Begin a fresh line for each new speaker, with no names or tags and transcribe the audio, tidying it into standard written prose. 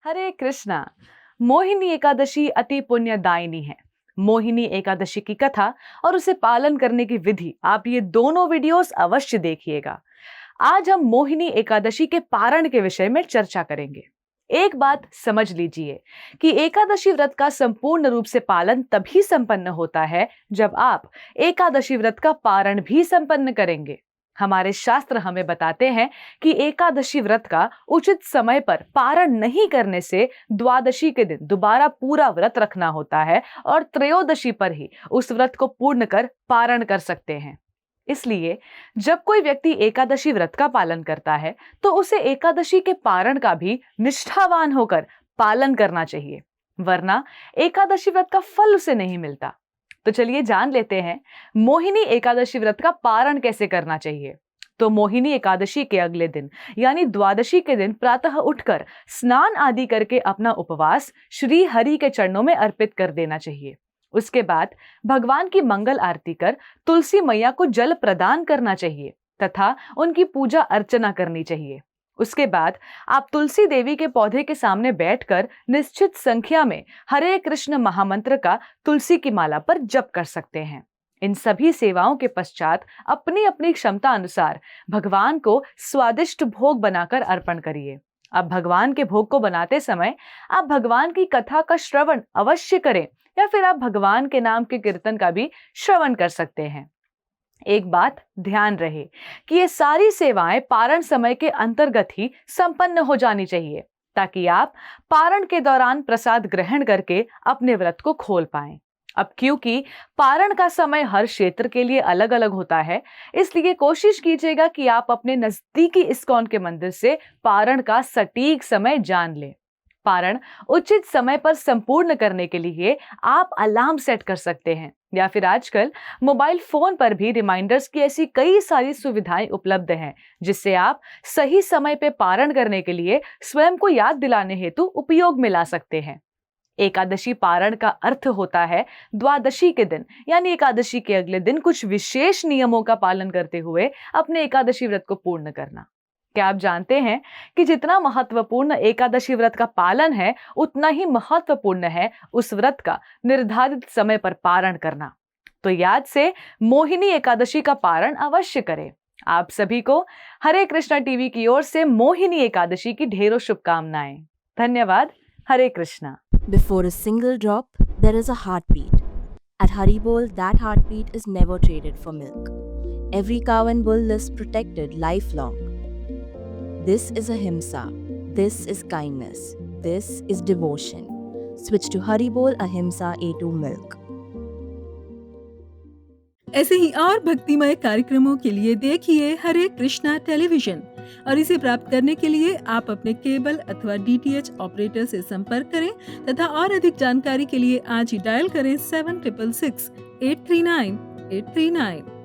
हरे कृष्णा। मोहिनी एकादशी अति पुण्यदायिनी है। मोहिनी एकादशी की कथा और उसे पालन करने की विधि, आप ये दोनों वीडियोस अवश्य देखिएगा। आज हम मोहिनी एकादशी के पारण के विषय में चर्चा करेंगे। एक बात समझ लीजिए कि एकादशी व्रत का संपूर्ण रूप से पालन तभी संपन्न होता है जब आप एकादशी व्रत का पारण भी संपन्न करेंगे। हमारे शास्त्र हमें बताते हैं कि एकादशी व्रत का उचित समय पर पारण नहीं करने से द्वादशी के दिन दोबारा पूरा व्रत रखना होता है और त्रयोदशी पर ही उस व्रत को पूर्ण कर पारण कर सकते हैं। इसलिए जब कोई व्यक्ति एकादशी व्रत का पालन करता है तो उसे एकादशी के पारण का भी निष्ठावान होकर पालन करना चाहिए, वरना एकादशी व्रत का फल उसे नहीं मिलता। तो चलिए जान लेते हैं मोहिनी एकादशी व्रत का पारण कैसे करना चाहिए। तो मोहिनी एकादशी के अगले दिन यानी द्वादशी के दिन प्रातः उठकर स्नान आदि करके अपना उपवास श्री हरि के चरणों में अर्पित कर देना चाहिए। उसके बाद भगवान की मंगल आरती कर तुलसी मैया को जल प्रदान करना चाहिए तथा उनकी पूजा अर्चना करनी चाहिए। उसके बाद आप तुलसी देवी के पौधे के सामने बैठकर निश्चित संख्या में हरे कृष्ण महामंत्र का तुलसी की माला पर जप कर सकते हैं। इन सभी सेवाओं के पश्चात अपनी अपनी क्षमता अनुसार भगवान को स्वादिष्ट भोग बनाकर अर्पण करिए। अब भगवान के भोग को बनाते समय आप भगवान की कथा का श्रवण अवश्य करें या फिर आप भगवान के नाम के कीर्तन का भी श्रवण कर सकते हैं। एक बात ध्यान रहे कि ये सारी सेवाएं पारण समय के अंतर्गत ही संपन्न हो जानी चाहिए ताकि आप पारण के दौरान प्रसाद ग्रहण करके अपने व्रत को खोल पाएं। अब क्योंकि पारण का समय हर क्षेत्र के लिए अलग अलग होता है, इसलिए कोशिश कीजिएगा कि आप अपने नजदीकी इस्कॉन के मंदिर से पारण का सटीक समय जान लें। पारण उचित समय पर संपूर्ण करने के लिए आप अलार्म सेट कर सकते हैं या फिर आजकल मोबाइल फोन पर भी रिमाइंडर्स की ऐसी कई सारी सुविधाएं उपलब्ध हैं जिससे आप सही समय पे पारण करने के लिए स्वयं को याद दिलाने हेतु उपयोग में ला सकते हैं। एकादशी पारण का अर्थ होता है द्वादशी के दिन यानी एकादशी के अगले दिन कुछ विशेष नियमों का पालन करते हुए अपने एकादशी व्रत को पूर्ण करना। क्या आप जानते हैं कि जितना महत्वपूर्ण एकादशी व्रत का पालन है उतना ही महत्वपूर्ण है उस व्रत का निर्धारित समय पर पारण करना। तो याद से मोहिनी एकादशी का पारण अवश्य करें। आप सभी को हरे कृष्णा टीवी की ओर से मोहिनी एकादशी की ढेरों शुभकामनाएं। धन्यवाद। हरे Krishna.
Before a single drop, there is a heartbeat. At Haribol, that heartbeat is never traded for milk. Every cow and bull lives protected lifelong. This is ahimsa. This is kindness. This is devotion. Switch to Haribol Ahimsa A2 Milk.
ऐसे ही और भक्तिमय कार्यक्रमों के लिए देखिए हरे Krishna television और इसे प्राप्त करने के लिए आप अपने केबल अथवा DTH ऑपरेटर से संपर्क करें तथा और अधिक जानकारी के लिए आज ही डायल करें 7666 839 839।